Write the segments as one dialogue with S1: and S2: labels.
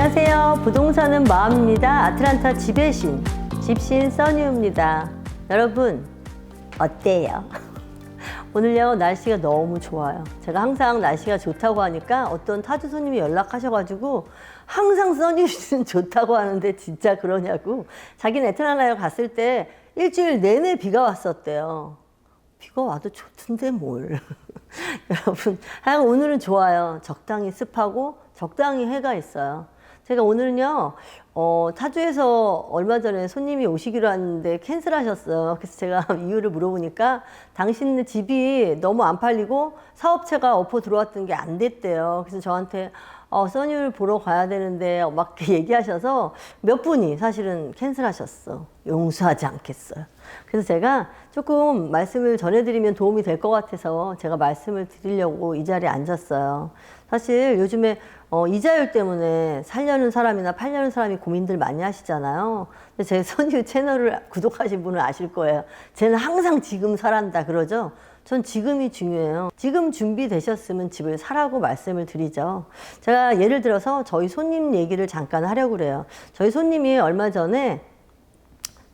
S1: 안녕하세요. 부동산은 마음입니다. 아틀란타 집의 신, 집신 써니우입니다. 여러분 어때요? 오늘요 날씨가 너무 좋아요. 제가 항상 날씨가 좋다고 하니까 어떤 타주 손님이 연락하셔가지고 항상 써니우씨는 좋다고 하는데 진짜 그러냐고. 자기는 애틀란타에 갔을 때 일주일 내내 비가 왔었대요. 비가 와도 좋던데 뭘. 여러분 하여간 오늘은 좋아요. 적당히 습하고 적당히 해가 있어요. 제가 오늘은요 타주에서 얼마 전에 손님이 오시기로 했는데 캔슬하셨어요. 그래서 제가 이유를 물어보니까 당신네 집이 너무 안 팔리고 사업체가 오퍼 들어왔던 게 안 됐대요. 그래서 저한테 써니를 보러 가야 되는데 막 얘기하셔서 몇 분이 사실은 캔슬하셨어. 용서하지 않겠어요. 그래서 제가 조금 말씀을 전해드리면 도움이 될 것 같아서 제가 말씀을 드리려고 이 자리에 앉았어요. 사실 요즘에 이자율 때문에 살려는 사람이나 팔려는 사람이 고민들 많이 하시잖아요. 근데 제 선유 채널을 구독하신 분은 아실 거예요. 쟤는 항상 지금 사란다 그러죠. 전 지금이 중요해요. 지금 준비되셨으면 집을 사라고 말씀을 드리죠. 제가 예를 들어서 저희 손님 얘기를 잠깐 하려고 그래요. 저희 손님이 얼마 전에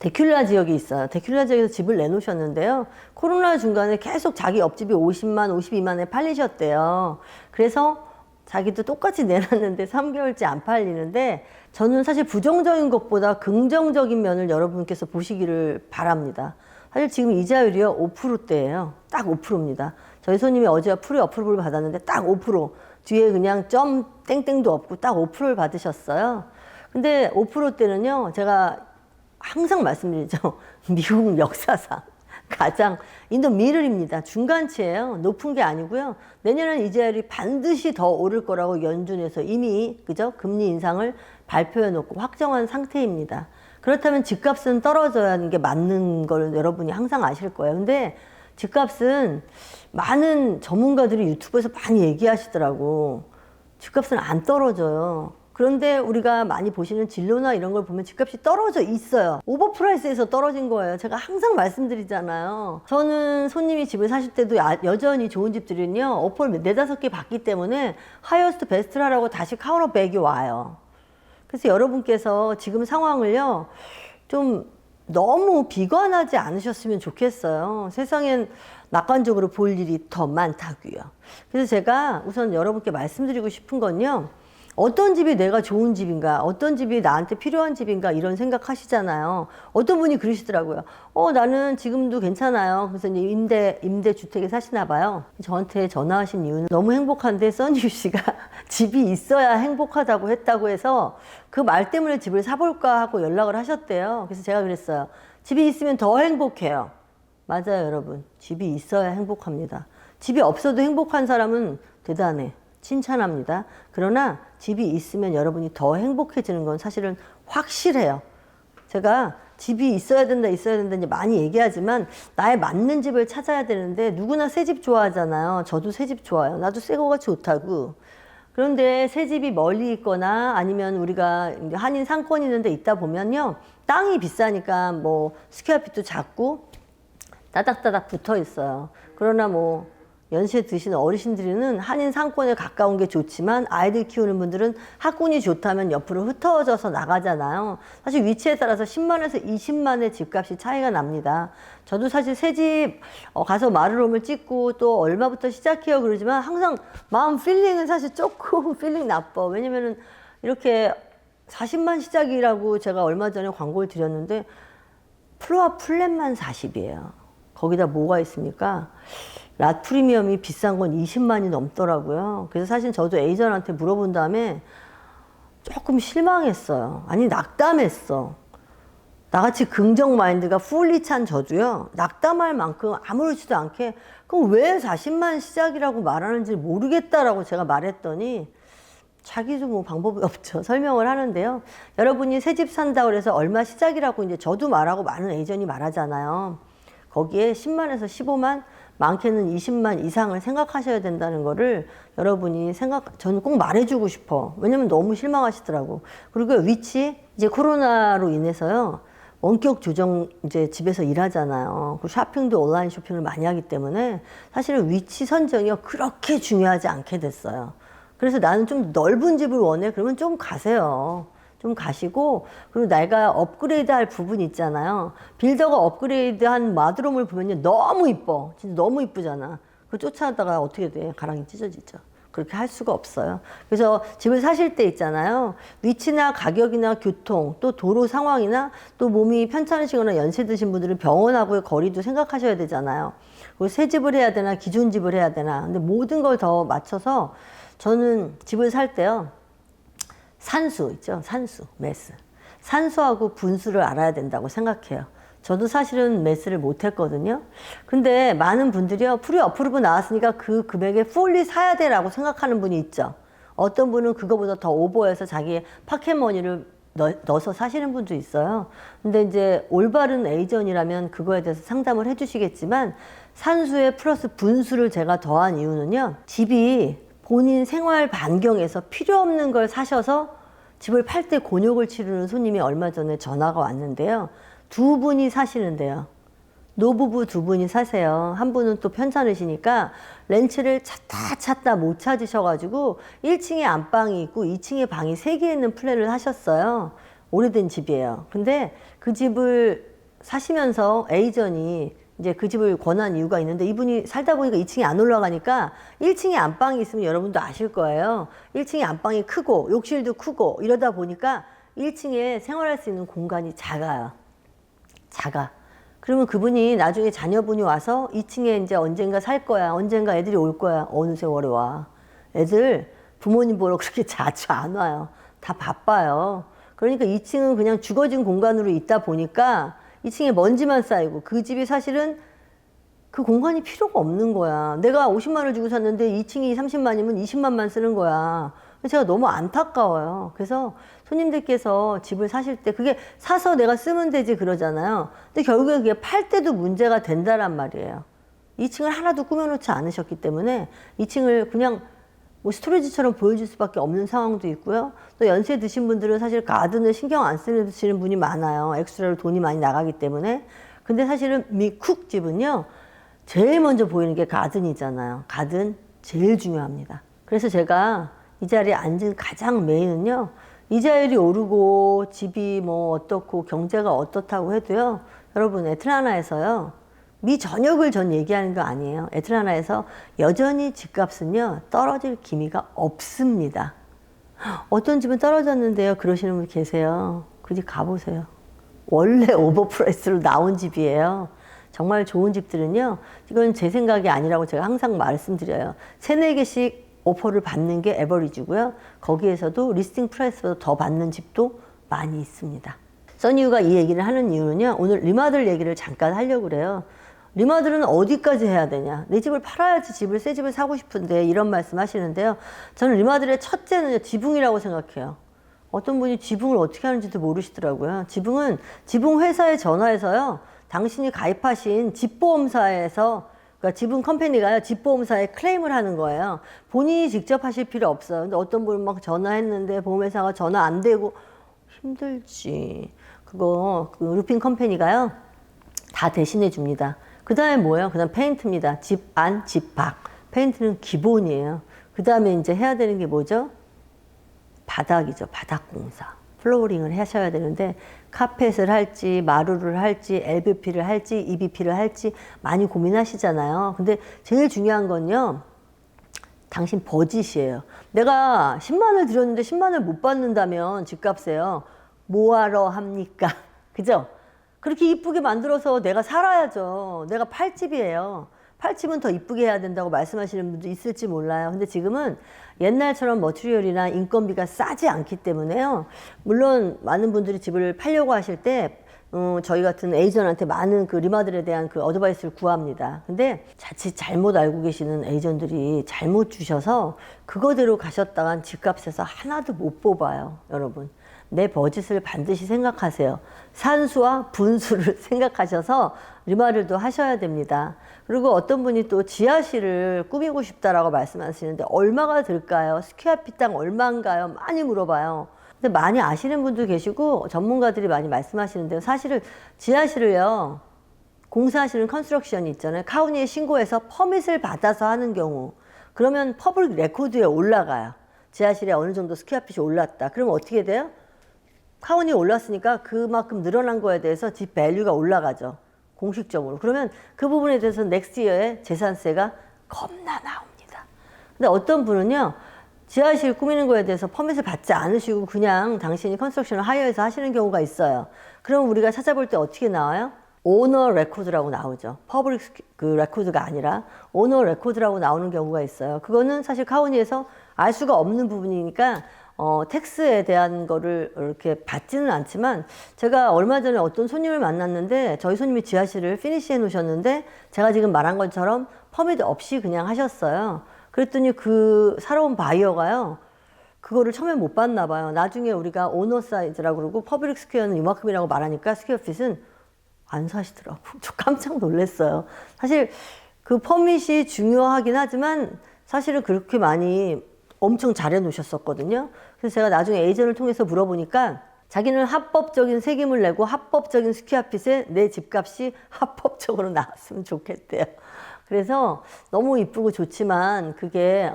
S1: 데큘라 지역이 있어요. 데큘라 지역에서 집을 내놓으셨는데요. 코로나 중간에 계속 자기 옆집이 50만, 52만에 팔리셨대요. 그래서 자기도 똑같이 내놨는데 3개월째 안 팔리는데 저는 사실 부정적인 것보다 긍정적인 면을 여러분께서 보시기를 바랍니다. 사실 지금 이자율이요 5%대예요. 딱 5%입니다. 저희 손님이 어제와 풀이 어프로브를 받았는데 딱 5%. 뒤에 그냥 점 땡땡도 없고 딱 5%를 받으셨어요. 근데 5%대는요 제가 항상 말씀드리죠. 미국 역사상 가장 인도 미들입니다. 중간치예요. 높은 게 아니고요. 내년은 이자율이 반드시 더 오를 거라고 연준에서 이미 그죠? 금리 인상을 발표해 놓고 확정한 상태입니다. 그렇다면 집값은 떨어져야 하는 게 맞는 걸 여러분이 항상 아실 거예요. 근데 집값은 많은 전문가들이 유튜브에서 많이 얘기하시더라고. 집값은 안 떨어져요. 그런데 우리가 많이 보시는 진로나 이런 걸 보면 집값이 떨어져 있어요. 오버프라이스에서 떨어진 거예요. 제가 항상 말씀드리잖아요. 저는 손님이 집을 사실 때도 여전히 좋은 집들은요 오퍼를 4-5개 받기 때문에 하이어스트 베스트라고 다시 카운터백이 와요. 그래서 여러분께서 지금 상황을요 좀 너무 비관하지 않으셨으면 좋겠어요. 세상엔 낙관적으로 볼 일이 더 많다고요. 그래서 제가 우선 여러분께 말씀드리고 싶은 건요, 어떤 집이 내가 좋은 집인가, 어떤 집이 나한테 필요한 집인가 이런 생각하시잖아요. 어떤 분이 그러시더라고요. 나는 지금도 괜찮아요. 그래서 이제 임대주택에 사시나 봐요. 저한테 전화하신 이유는 너무 행복한데 써니유 씨가 집이 있어야 행복하다고 했다고 해서 그 말 때문에 집을 사볼까 하고 연락을 하셨대요. 그래서 제가 그랬어요. 집이 있으면 더 행복해요. 맞아요, 여러분. 집이 있어야 행복합니다. 집이 없어도 행복한 사람은 대단해. 칭찬합니다. 그러나 집이 있으면 여러분이 더 행복해지는 건 사실은 확실해요. 제가 집이 있어야 된다 이제 많이 얘기하지만 나에 맞는 집을 찾아야 되는데 누구나 새 집 좋아하잖아요. 저도 새 집 좋아요. 나도 새 거가 좋다고. 그런데 새 집이 멀리 있거나 아니면 우리가 한인 상권 있는 데 있다 보면요, 땅이 비싸니까 뭐 스퀘어핏도 작고 따닥따닥 붙어 있어요. 그러나 뭐 연세 드시는 어르신들은 한인 상권에 가까운 게 좋지만 아이들 키우는 분들은 학군이 좋다면 옆으로 흩어져서 나가잖아요. 사실 위치에 따라서 10만에서 20만의 집값이 차이가 납니다. 저도 사실 새 집 가서 마루홈을 찍고 또 얼마부터 시작해요 그러지만 항상 마음 필링은 사실 조금 필링 나빠. 왜냐면은 이렇게 40만 시작이라고 제가 얼마 전에 광고를 드렸는데 플로어 플랫만 40이에요. 거기다 뭐가 있습니까? 랏 프리미엄이 비싼 건 20만이 넘더라고요. 그래서 사실 저도 에이전트한테 물어본 다음에 조금 실망했어요. 아니 낙담했어. 나같이 긍정 마인드가 풀리 찬 저도요, 낙담할 만큼 아무렇지도 않게 그럼 왜 40만 시작이라고 말하는지 모르겠다라고 제가 말했더니 자기도 뭐 방법이 없죠. 설명을 하는데요. 여러분이 새 집 산다고 해서 얼마 시작이라고 이제 저도 말하고 많은 에이전이 말하잖아요. 거기에 10만에서 15만, 많게는 20만 이상을 생각하셔야 된다는 거를 여러분이 저는 꼭 말해주고 싶어. 왜냐면 너무 실망하시더라고. 그리고 위치, 이제 코로나로 인해서요, 원격 조정 이제 집에서 일하잖아요. 그 쇼핑도 온라인 쇼핑을 많이 하기 때문에 사실은 위치 선정이 그렇게 중요하지 않게 됐어요. 그래서 나는 좀 넓은 집을 원해. 그러면 좀 가세요. 좀 가시고, 그리고 내가 업그레이드 할 부분 있잖아요. 빌더가 업그레이드 한 마드룸을 보면요. 너무 이뻐. 진짜 너무 이쁘잖아. 그거 쫓아다가 어떻게 돼? 가랑이 찢어지죠. 그렇게 할 수가 없어요. 그래서 집을 사실 때 있잖아요. 위치나 가격이나 교통, 또 도로 상황이나 또 몸이 편찮으시거나 연세 드신 분들은 병원하고의 거리도 생각하셔야 되잖아요. 그리고 새 집을 해야 되나, 기존 집을 해야 되나. 근데 모든 걸 더 맞춰서 저는 집을 살 때요. 산수 있죠? 산수, 매스. 산수하고 분수를 알아야 된다고 생각해요. 저도 사실은 매스를 못했거든요. 근데 많은 분들이요, 프리 어프로브 나왔으니까 그 금액에 풀리 사야 돼라고 생각하는 분이 있죠. 어떤 분은 그거보다 더 오버해서 자기의 파켓머니를 넣어서 사시는 분도 있어요. 근데 이제 올바른 에이전이라면 그거에 대해서 상담을 해주시겠지만, 산수에 플러스 분수를 제가 더한 이유는요, 집이 본인 생활 반경에서 필요 없는 걸 사셔서 집을 팔 때 곤욕을 치르는 손님이 얼마 전에 전화가 왔는데요. 두 분이 사시는데요. 노부부 두 분이 사세요. 한 분은 또 편찮으시니까 렌치를 찾다 못 찾으셔가지고 1층에 안방이 있고 2층에 방이 3개 있는 플랜을 하셨어요. 오래된 집이에요. 근데 그 집을 사시면서 에이전이 이제 그 집을 권한 이유가 있는데, 이분이 살다 보니까 2층에 안 올라가니까 1층에 안방이 있으면 여러분도 아실 거예요. 1층에 안방이 크고 욕실도 크고 이러다 보니까 1층에 생활할 수 있는 공간이 작아요. 작아. 그러면 그분이 나중에 자녀분이 와서 2층에 이제 언젠가 살 거야. 언젠가 애들이 올 거야. 어느 세월에 와. 애들 부모님 보러 그렇게 자주 안 와요. 다 바빠요. 그러니까 2층은 그냥 주거진 공간으로 있다 보니까 2층에 먼지만 쌓이고, 그 집이 사실은 그 공간이 필요가 없는 거야. 내가 50만 원을 주고 샀는데 2층이 30만이면 20만만 쓰는 거야. 제가 너무 안타까워요. 그래서 손님들께서 집을 사실 때 그게 사서 내가 쓰면 되지 그러잖아요. 근데 결국에 그게 팔 때도 문제가 된다란 말이에요. 2층을 하나도 꾸며놓지 않으셨기 때문에 2층을 그냥 뭐 스토리지처럼 보여줄 수밖에 없는 상황도 있고요. 또 연세 드신 분들은 사실 가든을 신경 안 쓰시는 분이 많아요. 엑스트라로 돈이 많이 나가기 때문에. 근데 사실은 미쿡 집은요, 제일 먼저 보이는 게 가든이잖아요. 가든 제일 중요합니다. 그래서 제가 이 자리에 앉은 가장 메인은요, 이자율이 오르고 집이 뭐 어떻고 경제가 어떻다고 해도요, 여러분 애틀라나에서요, 미 전역을 전 얘기하는 거 아니에요. 애틀라나에서 여전히 집값은요, 떨어질 기미가 없습니다. 어떤 집은 떨어졌는데요, 그러시는 분 계세요. 그 집 가보세요. 원래 오버프라이스로 나온 집이에요. 정말 좋은 집들은요, 이건 제 생각이 아니라고 제가 항상 말씀드려요. 3, 4개씩 오퍼를 받는 게 에버리지고요. 거기에서도 리스팅 프라이스보다 더 받는 집도 많이 있습니다. 써니유가 이 얘기를 하는 이유는요, 오늘 리마들 얘기를 잠깐 하려고 그래요. 리마들은 어디까지 해야 되냐? 내 집을 팔아야지 새 집을 사고 싶은데, 이런 말씀 하시는데요. 저는 리마들의 첫째는 지붕이라고 생각해요. 어떤 분이 지붕을 어떻게 하는지도 모르시더라고요. 지붕은 지붕 회사에 전화해서요, 당신이 가입하신 집보험사에서, 그러니까 지붕 컴퍼니가요, 집보험사에 클레임을 하는 거예요. 본인이 직접 하실 필요 없어요. 근데 어떤 분은 막 전화했는데 보험회사가 전화 안 되고 힘들지. 그거 그 루핑 컴퍼니가요, 다 대신해 줍니다. 그 다음에 뭐예요? 그 다음 페인트입니다. 집 안, 집 밖. 페인트는 기본이에요. 그 다음에 이제 해야 되는 게 뭐죠? 바닥이죠. 바닥 공사. 플로어링을 하셔야 되는데, 카펫을 할지, 마루를 할지, LVP를 할지, EVP를 할지 많이 고민하시잖아요. 근데 제일 중요한 건요, 당신 버짓이에요. 내가 10만 원을 들였는데 10만 원을 못 받는다면 집값에요, 뭐하러 합니까? 그죠? 그렇게 이쁘게 만들어서 내가 살아야죠. 내가 팔집이에요. 팔집은 더 이쁘게 해야 된다고 말씀하시는 분도 있을지 몰라요. 근데 지금은 옛날처럼 머티리얼이나 인건비가 싸지 않기 때문에요. 물론 많은 분들이 집을 팔려고 하실 때 저희 같은 에이전트한테 많은 그 리마들에 대한 그 어드바이스를 구합니다. 근데 자칫 잘못 알고 계시는 에이전트들이 잘못 주셔서 그거대로 가셨다간 집값에서 하나도 못 뽑아요, 여러분. 내 버짓을 반드시 생각하세요. 산수와 분수를 생각하셔서 리마들도 하셔야 됩니다. 그리고 어떤 분이 또 지하실을 꾸미고 싶다라고 말씀하시는데 얼마가 들까요? 스퀘어피당 얼마인가요? 많이 물어봐요. 근데 많이 아시는 분도 계시고 전문가들이 많이 말씀하시는데요. 사실은 지하실을요, 공사하시는 컨스트럭션이 있잖아요. 카운티에 신고해서 퍼밋을 받아서 하는 경우, 그러면 퍼블릭 레코드에 올라가요. 지하실에 어느 정도 스퀘어핏이 올랐다. 그러면 어떻게 돼요? 카운이 올랐으니까 그만큼 늘어난 거에 대해서 집 밸류가 올라가죠. 공식적으로. 그러면 그 부분에 대해서 넥스트 이어에 재산세가 겁나 나옵니다. 근데 어떤 분은요, 지하실 꾸미는 거에 대해서 퍼밋을 받지 않으시고 그냥 당신이 컨스트럭션을 하이어해서 하시는 경우가 있어요. 그럼 우리가 찾아볼 때 어떻게 나와요? 오너 레코드라고 나오죠. 퍼블릭 그 레코드가 아니라 오너 레코드라고 나오는 경우가 있어요. 그거는 사실 카운티에서 알 수가 없는 부분이니까 텍스에 대한 거를 이렇게 받지는 않지만, 제가 얼마 전에 어떤 손님을 만났는데 저희 손님이 지하실을 피니시 해 놓으셨는데 제가 지금 말한 것처럼 퍼밋 없이 그냥 하셨어요. 그랬더니 그 사러 온 바이어가요, 그거를 처음에 못 봤나 봐요. 나중에 우리가 오너 사이즈라고 그러고 퍼블릭 스퀘어는 이만큼이라고 말하니까 스퀘어핏은 안 사시더라고. 저 깜짝 놀랐어요. 사실 그 퍼밋이 중요하긴 하지만 사실은 그렇게 많이 엄청 잘해 놓으셨었거든요. 그래서 제가 나중에 에이전을 통해서 물어보니까 자기는 합법적인 세금을 내고 합법적인 스퀘어핏에 내 집값이 합법적으로 나왔으면 좋겠대요. 그래서 너무 이쁘고 좋지만 그게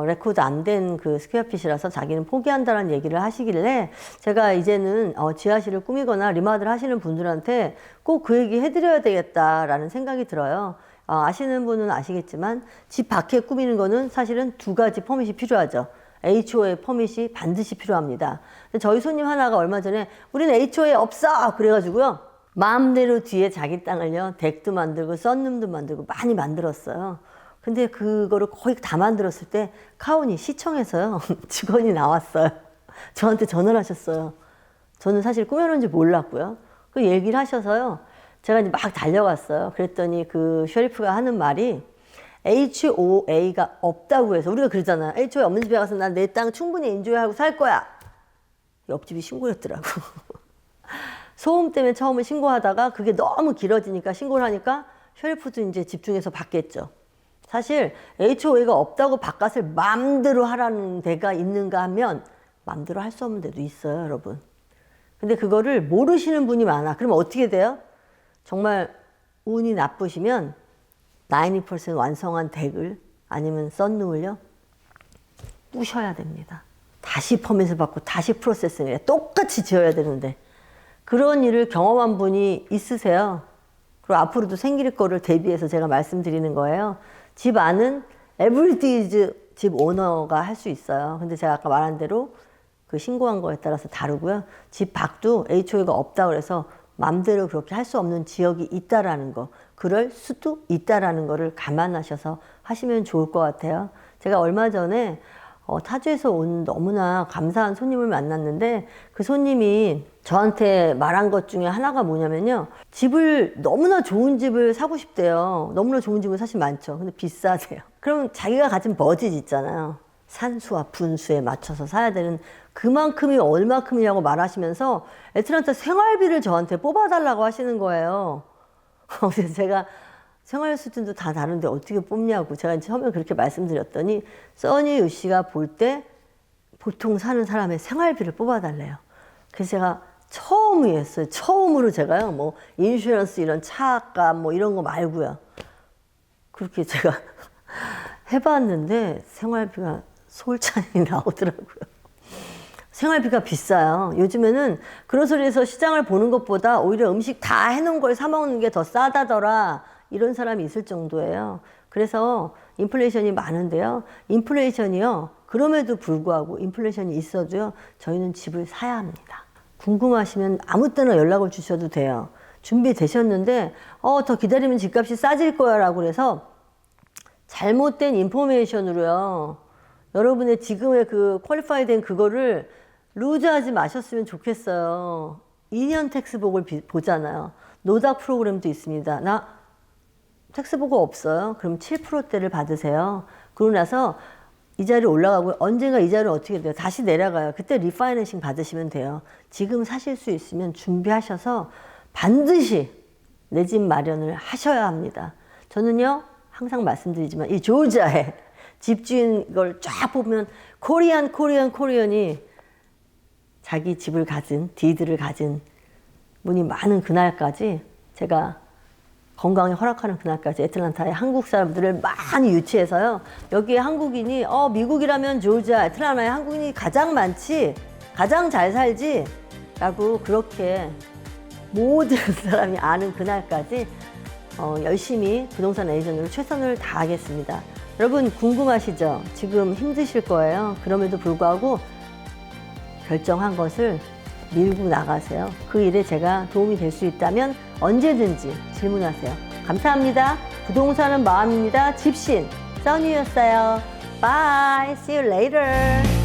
S1: 레코드 안 된 그 스퀘어핏이라서 자기는 포기한다는 얘기를 하시길래, 제가 이제는 지하실을 꾸미거나 리마들 하시는 분들한테 꼭 그 얘기 해드려야 되겠다라는 생각이 들어요. 아시는 분은 아시겠지만 집 밖에 꾸미는 거는 사실은 두 가지 퍼밋이 필요하죠. HOA 퍼밋이 반드시 필요합니다. 저희 손님 하나가 얼마 전에 우리는 HOA 없어! 그래가지고요, 마음대로 뒤에 자기 땅을요, 덱도 만들고 썬룸도 만들고 많이 만들었어요. 근데 그거를 거의 다 만들었을 때 카운이 시청에서요, 직원이 나왔어요. 저한테 전화를 하셨어요. 저는 사실 꾸며놓은지 몰랐고요. 그 얘기를 하셔서요, 제가 이제 막 달려갔어요. 그랬더니 그 셰리프가 하는 말이 HOA가 없다고 해서, 우리가 그러잖아요. HOA 없는 집에 가서 난 내 땅 충분히 인조하고 살 거야. 옆집이 신고했더라고. 소음 때문에 처음에 신고하다가 그게 너무 길어지니까 신고를 하니까 셰리프도 이제 집중해서 받겠죠. 사실 HOA가 없다고 바깥을 마음대로 하라는 데가 있는가 하면 마음대로 할 수 없는 데도 있어요, 여러분. 근데 그거를 모르시는 분이 많아. 그러면 어떻게 돼요? 정말 운이 나쁘시면 90% 완성한 덱을 아니면 썬룸을요, 부셔야 됩니다. 다시 퍼밋을 받고 다시 프로세스를 해. 똑같이 지어야 되는데. 그런 일을 경험한 분이 있으세요? 그리고 앞으로도 생길 거를 대비해서 제가 말씀드리는 거예요. 집 안은 에브리디즈 집 오너가 할 수 있어요. 근데 제가 아까 말한 대로 그 신고한 거에 따라서 다르고요. 집 밖도 HOA가 없다고 해서 맘대로 그렇게 할 수 없는 지역이 있다라는 거, 그럴 수도 있다라는 거를 감안하셔서 하시면 좋을 것 같아요. 제가 얼마 전에 타주에서 온 너무나 감사한 손님을 만났는데, 그 손님이 저한테 말한 것 중에 하나가 뭐냐면요, 집을, 너무나 좋은 집을 사고 싶대요. 너무나 좋은 집은 사실 많죠. 근데 비싸대요. 그럼 자기가 가진 버짓 있잖아요. 산수와 분수에 맞춰서 사야 되는 그만큼이 얼마큼이냐고 말하시면서 애틀랜타 생활비를 저한테 뽑아달라고 하시는 거예요. 그래서 제가 생활 수준도 다 다른데 어떻게 뽑냐고 제가 처음에 그렇게 말씀드렸더니, 써니유 씨가 볼 때 보통 사는 사람의 생활비를 뽑아달래요. 그래서 제가 처음 이해했어요. 처음으로 제가요, 뭐 인슈런스 이런 차값 뭐 이런 거 말고요, 그렇게 제가 해봤는데 생활비가 솔찬히 나오더라고요. 생활비가 비싸요. 요즘에는 그로서리에서 시장을 보는 것보다 오히려 음식 다 해놓은 걸 사 먹는 게 더 싸다더라, 이런 사람이 있을 정도예요. 그래서 인플레이션이 많은데요, 인플레이션이요, 그럼에도 불구하고 인플레이션이 있어도요, 저희는 집을 사야 합니다. 궁금하시면 아무 때나 연락을 주셔도 돼요. 준비되셨는데 더 기다리면 집값이 싸질 거야 라고 그래서 잘못된 인포메이션으로요, 여러분의 지금의 그 퀄리파이 된 그거를 루즈하지 마셨으면 좋겠어요. 2년 텍스복을 보잖아요. 노닥 프로그램도 있습니다. 나 텍스보고 없어요. 그럼 7%대를 받으세요. 그러고 나서 이자율이 올라가고 언젠가 이자율은 어떻게 돼요? 다시 내려가요. 그때 리파이낸싱 받으시면 돼요. 지금 사실 수 있으면 준비하셔서 반드시 내 집 마련을 하셔야 합니다. 저는요, 항상 말씀드리지만 이 조지아에 집주인 걸 쫙 보면 코리안이 자기 집을 가진, 디드를 가진 분이 많은 그날까지 제가 건강이 허락하는 그날까지 애틀란타에 한국 사람들을 많이 유치해서요. 여기에 한국인이 미국이라면 조지아, 애틀란타에 한국인이 가장 많지, 가장 잘 살지 라고 그렇게 모든 사람이 아는 그날까지 열심히 부동산 에이전트로 최선을 다하겠습니다. 여러분 궁금하시죠? 지금 힘드실 거예요. 그럼에도 불구하고 결정한 것을 밀고 나가세요. 그 일에 제가 도움이 될 수 있다면 언제든지 질문하세요. 감사합니다. 부동산은 마음입니다. 집신 써니였어요. Bye. See you later.